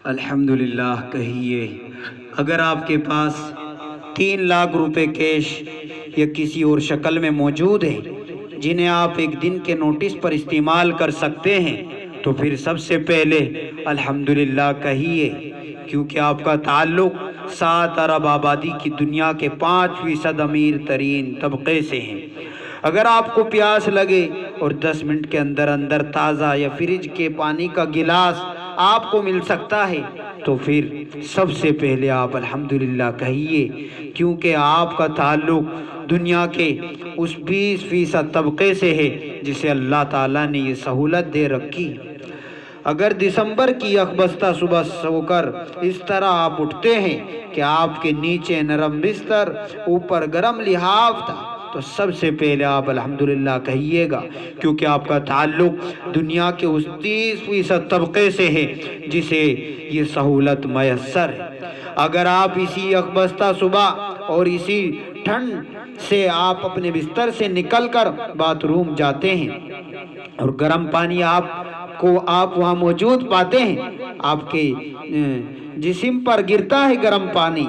الحمدللہ کہیے، اگر آپ کے پاس 3 لاکھ روپے کیش یا کسی اور شکل میں موجود ہیں جنہیں آپ ایک دن کے نوٹس پر استعمال کر سکتے ہیں تو پھر سب سے پہلے الحمدللہ کہیے، کیونکہ آپ کا تعلق 7 ارب آبادی کی دنیا کے 5% امیر ترین طبقے سے ہیں۔ اگر آپ کو پیاس لگے اور 10 منٹ کے اندر اندر تازہ یا فریج کے پانی کا گلاس آپ کو مل سکتا ہے تو پھر سب سے پہلے آپ الحمدللہ کہیے، کیونکہ آپ کا تعلق دنیا کے اس 20% طبقے سے ہے جسے اللہ تعالیٰ نے یہ سہولت دے رکھی۔ اگر دسمبر کی یکبستہ صبح سو کر اس طرح آپ اٹھتے ہیں کہ آپ کے نیچے نرم بستر، اوپر گرم لحاف تھا تو سب سے پہلے آپ الحمدللہ کہیے گا، کیونکہ آپ کا تعلق دنیا کے اس 30% طبقے سے ہے جسے یہ سہولت میسر ہے۔ اگر آپ اسی یکبستہ صبح اور اسی ٹھنڈ سے آپ اپنے بستر سے نکل کر باتھ روم جاتے ہیں اور گرم پانی آپ وہاں موجود پاتے ہیں، آپ کے جسم پر گرتا ہے گرم پانی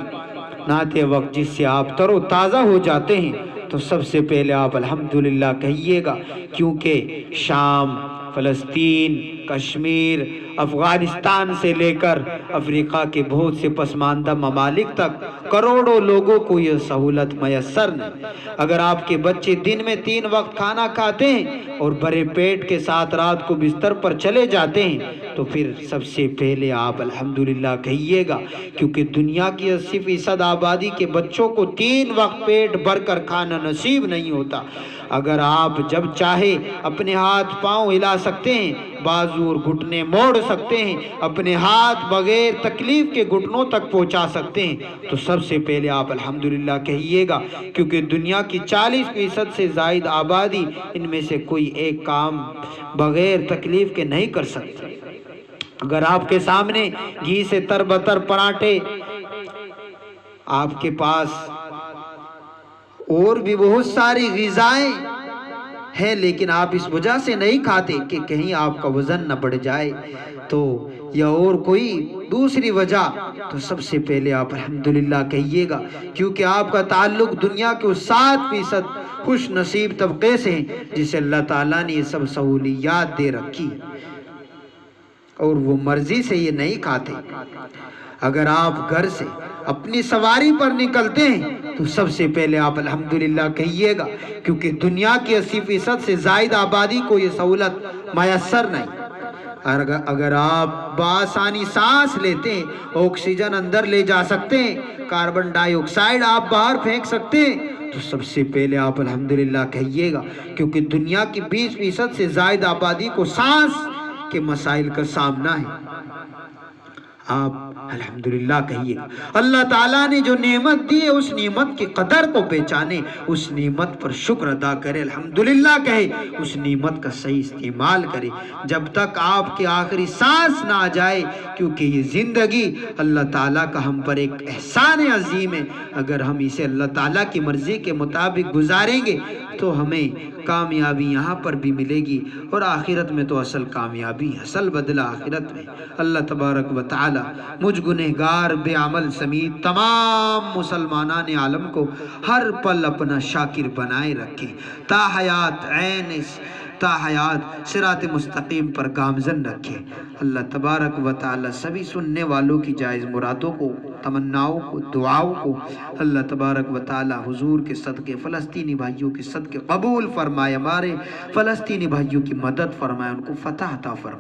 نہاتے وقت جس سے آپ تر و تازہ ہو جاتے ہیں تو سب سے پہلے آپ الحمدللہ کہیے گا، کیونکہ شام، فلسطین، کشمیر، افغانستان سے لے کر افریقہ کے بہت سے پسماندہ ممالک تک کروڑوں لوگوں کو یہ سہولت میسر نہیں۔ اگر آپ کے بچے دن میں 3 وقت کھانا کھاتے ہیں اور بھرے پیٹ کے ساتھ رات کو بستر پر چلے جاتے ہیں تو پھر سب سے پہلے آپ الحمدللہ کہیے گا، کیونکہ دنیا کی 80% آبادی کے بچوں کو 3 وقت پیٹ بھر کر کھانا نصیب نہیں ہوتا۔ اگر آپ جب چاہے اپنے ہاتھ پاؤں ہلا سکتے ہیں، بازو اور گھٹنے موڑ سکتے ہیں، اپنے ہاتھ بغیر تکلیف کے گھٹنوں تک پہنچا سکتے ہیں تو سب سے پہلے آپ الحمدللہ کہیے گا، کیونکہ دنیا کی 40% سے زائد آبادی ان میں سے کوئی ایک کام بغیر تکلیف کے نہیں کر سکتی۔ اگر آپ کے سامنے گھی سے تر بتر پراٹھے، آپ کے پاس اور بھی بہت ساری غذائیں ہیں لیکن آپ اس وجہ سے نہیں کھاتے کہ کہیں آپ کا وزن نہ بڑھ جائے تو یا اور کوئی دوسری وجہ، تو سب سے پہلے آپ الحمدللہ کہیے گا، کیونکہ آپ کا تعلق دنیا کے 7% خوش نصیب طبقے سے ہیں جسے اللہ تعالیٰ نے یہ سب سہولیات دے رکھی اور وہ مرضی سے یہ نہیں کھاتے۔ اگر آپ گھر سے اپنی سواری پر نکلتے ہیں تو سب سے پہلے آپ الحمدللہ کہیے گا، کیونکہ دنیا کی 80% سے زائد آبادی کو یہ سہولت میسر نہیں۔ اگر آپ بآسانی سانس لیتے ہیں، آکسیجن اندر لے جا سکتے ہیں، کاربن ڈائی آکسائیڈ آپ باہر پھینک سکتے ہیں تو سب سے پہلے آپ الحمدللہ کہیے گا، کیونکہ دنیا کی 20% سے زائد آبادی کو سانس کے مسائل کا سامنا ہے۔ آپ الحمدللہ کہیے، اللہ تعالیٰ نے جو نعمت دی ہے اس نعمت کی قدر کو پہچانے، اس نعمت پر شکر ادا کرے، الحمدللہ کہے، اس نعمت کا صحیح استعمال کرے جب تک آپ کی آخری سانس نہ آ جائے، کیونکہ یہ زندگی اللہ تعالیٰ کا ہم پر ایک احسان عظیم ہے۔ اگر ہم اسے اللہ تعالیٰ کی مرضی کے مطابق گزاریں گے تو ہمیں کامیابی یہاں پر بھی ملے گی اور آخرت میں تو اصل کامیابی، اصل بدلہ آخرت میں۔ اللہ تبارک و تعالی مجھ گنہگار بے عمل سمیت تمام مسلمانان عالم کو ہر پل اپنا شاکر بنائے رکھے، تا حیات صراط مستقیم پر گامزن رکھے۔ اللہ تبارک و تعالی سبھی سننے والوں کی جائز مرادوں کو، تمناؤں کو، دعاؤں کو اللہ تبارک و تعالی حضور کے صدقے، فلسطینی بھائیوں کے صدقے قبول فرمائے، ہمارے فلسطینی بھائیوں کی مدد فرمائے، ان کو فتح عطا فرمائے۔